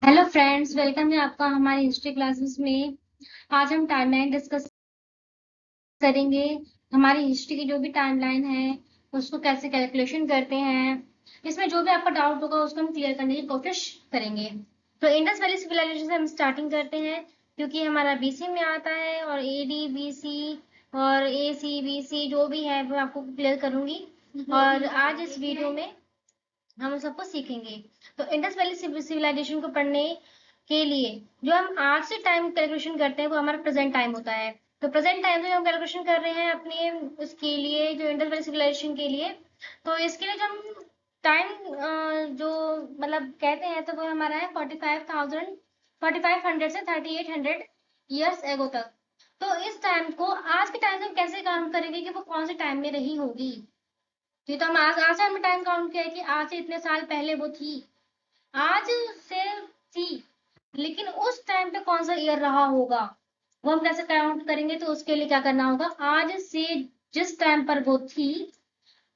Hello friends, welcome है आपका हमारी हिस्ट्री क्लासेस में। आज हम टाइमलाइन डिस्कस करेंगे। हमारी हिस्ट्री की जो भी टाइमलाइन है उसको कैसे कैलकुलेशन करते हैं, इसमें जो भी आपका डाउट होगा उसको हम क्लियर करने की कोशिश करेंगे। तो इंडस वैली सिविलाइजेशन से हम स्टार्टिंग करते हैं क्योंकि हमारा बीसी में आता है, और एडी बीसी और एसी बीसी जो भी है वो आपको क्लियर करूंगी। और आज इस वीडियो में हम उन सबको सीखेंगे। तो इंडस वैली सिविलाइजेशन को पढ़ने के लिए जो हम आज से टाइम कैलकुलेशन करते हैं वो हमारा प्रेजेंट टाइम होता है। तो प्रेजेंट टाइम से हम कैलकुलेशन कर रहे हैं अपने उसके लिए, जो इंडस वैली सिविलाइजेशन के लिए। तो इसके लिए जो हम टाइम जो मतलब कहते हैं तो वो हमारा है 4500 से 3800 ईयर्स एगो तक। तो इस टाइम को आज के टाइम से हम कैसे काउंट करेंगे कि वो कौन से टाइम में रही होगी। ये तो हम आज हमने टाइम काउंट किया है कि आज से इतने साल पहले वो थी, आज से थी, लेकिन उस टाइम पे कौन सा ईयर रहा होगा वो हम कैसे काउंट करेंगे। तो उसके लिए क्या करना होगा, आज से जिस टाइम पर वो थी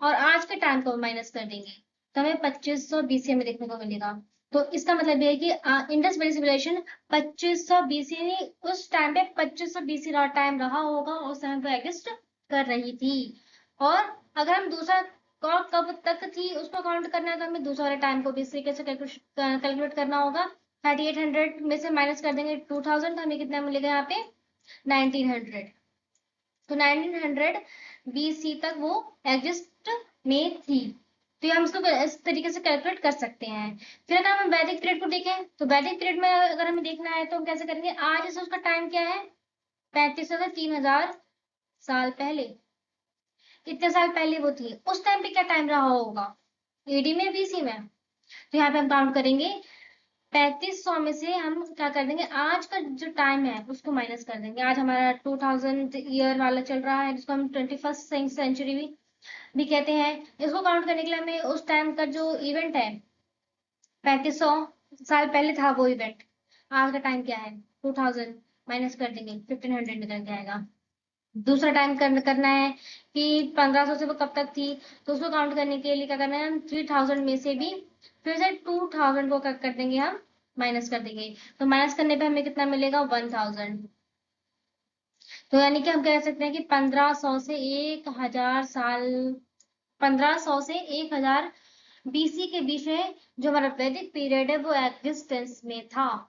और आज के टाइम को माइनस कर देंगे तो हमें 2500 बीसी में देखने को मिलेगा। तो इसका मतलब ये है कि इंडस वैली सिविलाइजेशन 2500 बीसी, उस टाइम पे 2500 बीसी टाइम रहा होगा, उस टाइम पे एग्जिस्ट कर रही थी। और अगर हम दूसरा कब तक थी उसको काउंट करना है तो हमें दूसरे टाइम को भी इस तरीके से कैलकुलेट करना होगा। 3800 में से माइनस कर देंगे 2000 तो हमें कितना मिलेगा यहाँ पे 1900। तो 1900 बीसी तक वो एग्जिस्ट में थी। तो ये हम इसको इस तरीके से कैलकुलेट कर सकते हैं। फिर अगर हम वैदिक पीरियड को देखें तो वैदिक पीरियड में अगर हमें देखना है तो हम कैसे करेंगे, आज से उसका टाइम क्या है 3500 से 3000 साल पहले। कितने साल पहले वो थी, उस टाइम पे क्या टाइम रहा होगा, एडी में बीसी में। तो यहाँ पे हम काउंट करेंगे 3500 में से हम क्या कर देंगे, आज का जो टाइम है उसको माइनस कर देंगे। आज हमारा 2000 ईयर वाला चल रहा है जिसको हम 21st सेंचुरी भी कहते हैं। इसको काउंट करने के लिए हमें उस टाइम का जो इवेंट है 3500 साल पहले था वो इवेंट, आज का टाइम क्या है 2000, माइनस कर देंगे 1500 निकल के आएगा। दूसरा टाइम करना है कि 1500 से वो कब तक थी, तो उसको काउंट करने के लिए क्या करना है, हम 3000 में से भी फिर से 2000 को कर देंगे, हम माइनस कर देंगे। तो माइनस करने पे हमें कितना मिलेगा 1000। तो यानी कि हम कह सकते हैं कि 1500 से 1000 साल, 1500 से 1000 बीसी के बीच में जो हमारा वैदिक पीरियड है वो एग्जिस्टेंस में था।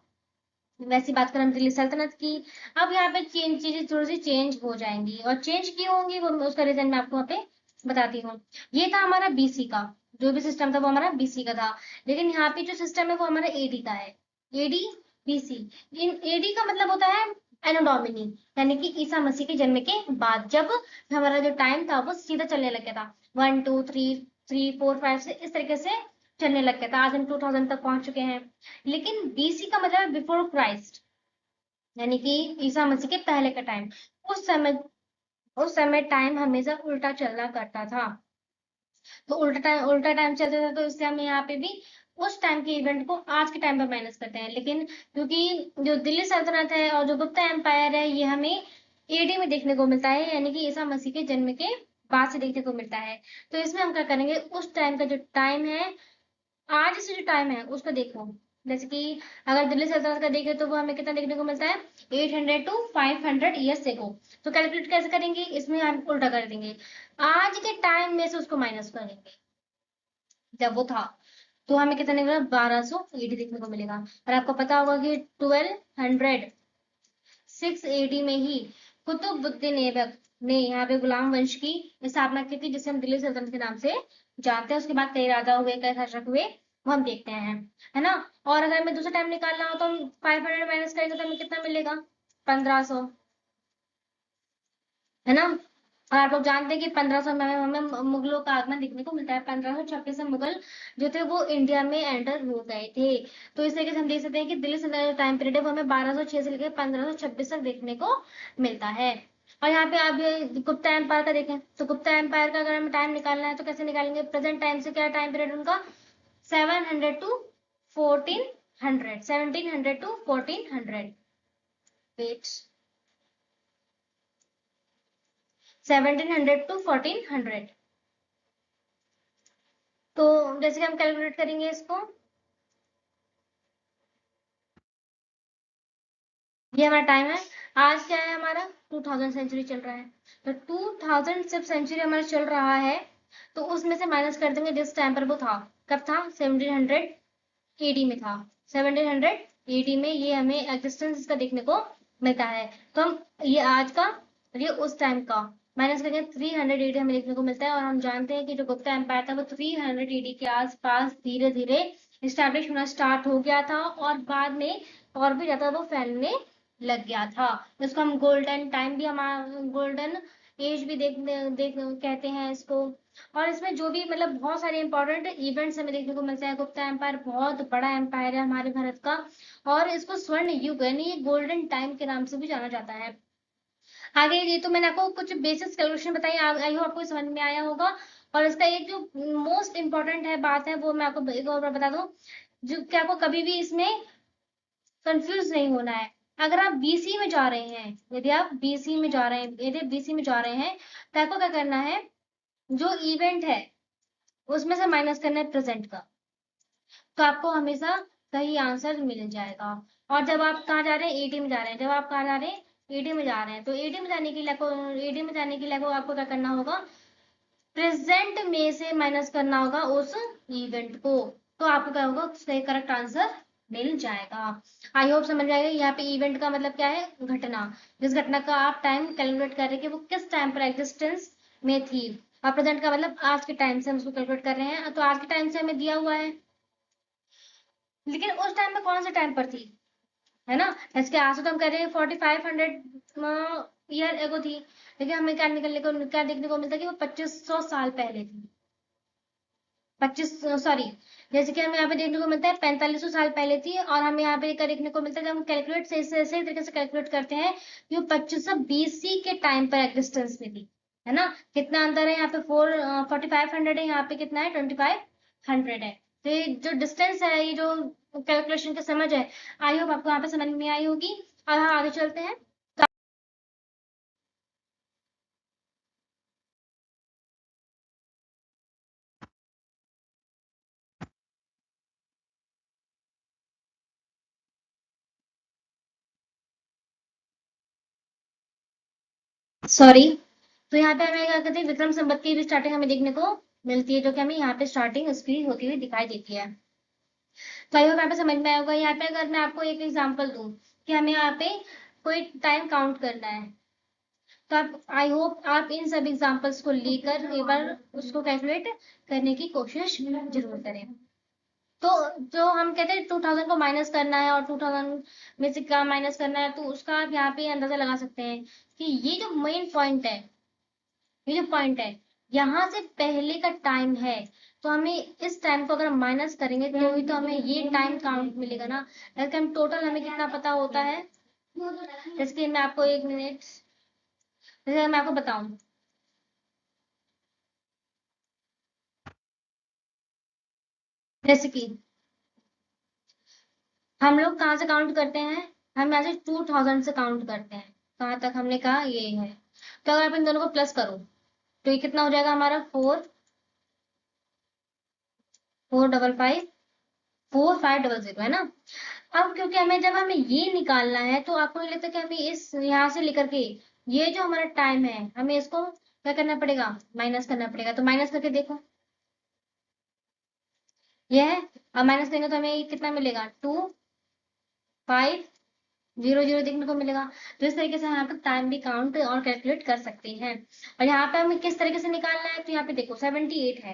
वैसी बात करें हम दिल्ली सल्तनत की, अब यहाँ पे चीजें थोड़ी सी चेंज हो जाएंगी, और चेंज क्यों होंगी वो उसका रीजन मैं आपको यहाँ पे बताती हूँ। ये था हमारा बीसी का, जो भी सिस्टम था वो हमारा बीसी का था। लेकिन यहाँ पे जो सिस्टम है वो हमारा एडी का है, एडी बीसी। इन एडी का मतलब होता है एनो डोमिनी, यानी कि ईसा मसीह के जन्म के बाद, जब हमारा जो टाइम था वो सीधा चलने लग गया था, 1 2 3 3 4 5 से इस तरीके से चलने लग गया था। आज हम 2000 तक पहुंच चुके हैं। लेकिन बीसी का मतलब बिफोर क्राइस्ट, यानी कि ईसा मसीह के पहले का टाइम। उस समय उस समय टाइम हमेशा उल्टा चलना करता था। तो उल्टा टाइम चलता था, तो इससे हम यहाँ पे भी उस टाइम के इवेंट को आज के टाइम पर माइनस करते हैं। लेकिन क्योंकि जो दिल्ली सल्तनत है और जो गुप्ता एम्पायर है ये हमें एडी में देखने को मिलता है, यानी कि ईसा मसीह के जन्म के बाद से देखने को मिलता है। तो इसमें हम क्या करेंगे, उस टाइम का जो टाइम है, आज से जो टाइम है उसको देखो। जैसे कि अगर दिल्ली सल्तनत का देखें तो वो हमें कितना देखने को मिलता है 800 टू 500 ईयर्स से को। तो कैलकुलेट कैसे करेंगे, इसमें हम उल्टा कर देंगे, आज के टाइम में से उसको माइनस करेंगे जब वो था। तो हमें कितना निकलेगा 1280 देखने को मिलेगा। और आपको पता होगा कि 1206 एडी में ही कुतुबुद्दीन ऐबक ने यहाँ पे गुलाम वंश की स्थापना की थी, जिसे हम दिल्ली सल्तनत के नाम से जानते हैं। उसके बाद कई राजा हुए, कई शासक हुए, वो हम देखते हैं, है ना। और अगर हमें दूसरा टाइम निकालना हो तो हम 500 माइनस करेंगे तो हमें कितना मिलेगा 1500, है ना। और आप लोग जानते हैं कि 1500 में हमें मुगलों का आगमन देखने को मिलता है। 1526 में मुगल जो थे वो इंडिया में एंटर हो गए थे। तो इस तरीके से हम देख सकते हैं कि दिल्ली सल्तनत टाइम पीरियड है वो हमें 1206 से लेकर 1526 तक देखने को मिलता है। और यहाँ पे आप ये गुप्ता एम्पायर का देखें तो गुप्ता एम्पायर का अगर हमें टाइम निकालना है तो कैसे निकालेंगे, प्रेजेंट टाइम से क्या टाइम पीरियड उनका 700 टू 1400, 1700 टू 1400, वेट 1700 टू 1400। तो जैसे कि हम कैलकुलेट करेंगे इसको, ये हमारा टाइम है। आज क्या है हमारा 2000 सेंचुरी चल रहा है, तो 2000 जब सेंचुरी हमारा चल रहा है तो उसमें से माइनस कर देंगे जिस टाइम पर वो था। कब था? 1780 में था। 1780 में ये हमें एग्जिस्टेंस इसका देखने को मिलता है। तो हम ये आज का और ये उस टाइम का माइनस करेंगे, 380 हमें देखने को मिलता है। और हम जानते हैं कि जो गुप्ता एम्पायर था वो 380 के आसपास धीरे धीरे स्टैब्लिश होना स्टार्ट हो गया था और बाद में और भी ज्यादा वो फैलने लग गया था। इसको हम गोल्डन टाइम भी, हमारा गोल्डन एज भी देख कहते हैं इसको। और इसमें जो भी मतलब बहुत सारे इंपॉर्टेंट इवेंट्स हमें देखने को मिलते हैं। गुप्ता एम्पायर बहुत बड़ा एम्पायर है हमारे भारत का, और इसको स्वर्ण युग यानी ये गोल्डन टाइम के नाम से भी जाना जाता है। आगे ये तो मैंने आपको कुछ बेसिक कैलकुलेशन बताई, आई होप आपको समझ में आया होगा। और इसका एक जो मोस्ट इंपॉर्टेंट है बात है वो मैं आपको एक और बार बता दूं, जो कि आपको कभी भी इसमें कंफ्यूज नहीं होना है। अगर आप बीसी में जा रहे हैं, यदि आप बीसी में जा रहे हैं, यदि बीसी में जा रहे हैं तो आपको क्या करना है, जो इवेंट है उसमें से माइनस करना है प्रेजेंट का, तो आपको हमेशा सही आंसर मिल जाएगा। और जब आप कहाँ जा रहे हैं, एडी में जा रहे हैं, जब आप कहाँ जा रहे हैं, एडी में जा रहे हैं, तो एडी में जाने के लिए एडी में जाने के लिए आपको क्या करना होगा, प्रेजेंट में से माइनस करना होगा उस इवेंट को, तो आपको क्या होगा, सही करेक्ट आंसर मिल जाएगा। आई होप समझ जाएगा। यहाँ पे इवेंट का मतलब क्या है, घटना, जिस घटना का आप टाइम कैलकुलेट कर रहे हैं कि वो किस टाइम पर एग्जिस्टेंस में थी। और प्रेजेंट का मतलब आज के टाइम से हम उसको कैलकुलेट कर रहे हैं, तो आज के टाइम से हमें दिया हुआ है, लेकिन उस टाइम में कौन से टाइम पर थी, है ना। इसके आज तो हम कह रहे हैं 4500 ईयर एगो थी, लेकिन हमें क्या निकलने को, क्या देखने को मिलता है कि वो 2500 साल पहले थी। 25, सॉरी, जैसे कि हमें यहाँ पे देखने को मिलता है 4500 साल पहले थी। और हमें यहाँ पे क्या देखने को मिलता है, जब हम कैलकुलेट सही तरीके से कैलकुलेट करते हैं कि वो 2500 बीसी के टाइम पर एग्जिस्टेंस में थी, है ना। कितना अंतर है यहाँ पे, 4500 है, यहाँ पे कितना है, 2500 है। तो ये जो डिस्टेंस है, ये जो कैलकुलेशन की समझ है, आई होप आपको यहाँ पे समझ में आई होगी। और हाँ, आगे चलते हैं। सॉरी, तो यहाँ पे हमें क्या कहते हैं, विक्रम संवत की भी स्टार्टिंग हमें देखने को मिलती है, जो कि हमें यहाँ पे स्टार्टिंग उसकी होती हुई दिखाई देती है। तो आई होप यहाँ पे समझ में आया होगा। यहाँ पे अगर मैं आपको एक एग्जांपल दूं कि हमें यहाँ पे कोई टाइम काउंट करना है, तो आप, आई होप आप इन सब एग्जांपल्स को लेकर एक बार उसको कैलकुलेट करने की कोशिश जरूर करें। तो जो हम कहते हैं 2000 को माइनस करना है और 2000 में से क्या माइनस करना है, तो उसका आप यहाँ पे अंदाजा लगा सकते हैं कि ये जो मेन पॉइंट है, ये जो पॉइंट है, यहाँ से पहले का टाइम है, तो हमें इस टाइम को अगर हम माइनस करेंगे तो ही तो हमें ये टाइम काउंट मिलेगा ना। जैसे हम टोटल हमें कितना पता होता है, जैसे कि मैं आपको एक मिनट, जैसे मैं आपको बताऊं, जैसे कि हम लोग कहाँ से काउंट करते हैं, हम यहाँ से 2000 से काउंट करते हैं। कहाँ तक हमने कहा, ये है। तो अगर आप इन दोनों को प्लस करो तो ये कितना हो जाएगा हमारा, 4555, 4500, है ना। अब क्योंकि हमें, जब हमें ये निकालना है तो आपको नहीं लगता कि हमें इस यहाँ से लेकर के ये जो हमारा टाइम है, हमें इसको क्या करना पड़ेगा, माइनस करना पड़ेगा। तो माइनस करके देखो, ये है। अब माइनस करेंगे तो हमें कितना मिलेगा, 2500 देखने को मिलेगा। तो इस तरीके से हम यहाँ पे टाइम भी काउंट और कैलकुलेट कर सकते हैं। और यहाँ पे हमें किस तरीके से निकालना है, तो यहाँ पे देखो 78 है,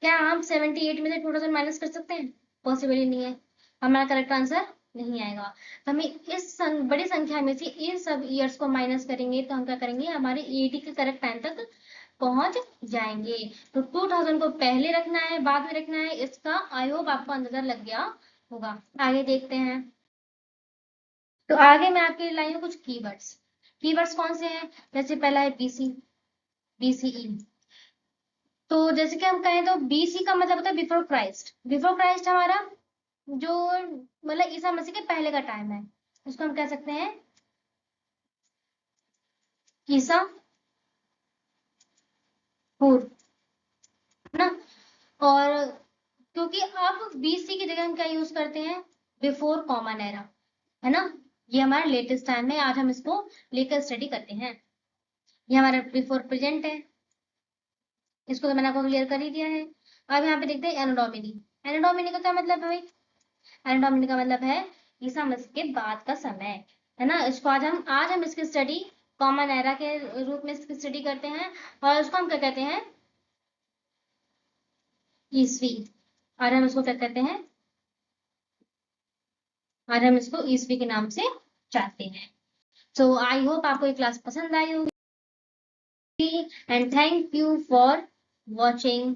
क्या हम 78 में से 2000 माइनस कर सकते हैं, पॉसिबल ही नहीं है, हमारा करेक्ट आंसर नहीं आएगा। तो हमें इस बड़ी संख्या में से इन सब ईयर्स को माइनस करेंगे तो हम क्या करेंगे, हमारे एडी के करेक्ट टाइम तक पहुंच जाएंगे। तो 2000 को पहले रखना है, बाद में रखना है, इसका आई होप आपको अंदाजा लग गया होगा। आगे देखते हैं। तो आगे मैं आपके लिए लाई हूँ कुछ कीवर्ड्स। कीवर्ड्स कौन से हैं, जैसे पहला है बीसी, बीसीई। तो जैसे कि हम कहें तो बीसी का मतलब होता है बिफोर क्राइस्ट। बिफोर क्राइस्ट हमारा जो मतलब ईसा मसीह के पहले का टाइम है, उसको हम कह सकते हैं ईसा पूर्व, है ना। और क्योंकि अब बीसी की जगह हम क्या यूज करते हैं, बिफोर कॉमन एरा, है ना। ये हमारा लेटेस्ट टाइम है, आज हम इसको लेकर स्टडी करते हैं। ये हमारा बिफोर प्रेजेंट है, इसको तो मैंने आपको क्लियर कर ही दिया है। अब यहाँ पे देखते हैं एनाडोमिनी। एनाडोमिनी का क्या मतलब है भाई? एनाडोमिनी का मतलब है ईसा मसीह के बाद का समय, है ना। इसको आज हम इसकी स्टडी कॉमन एरा के रूप में इसकी स्टडी करते हैं, और उसको हम क्या कहते हैं? ईसवी। और हम इसको क्या कहते हैं? और हम इसको ईसवी के नाम से जानते हैं। सो आई होप आपको ये क्लास पसंद आई होगी, and thank you for watching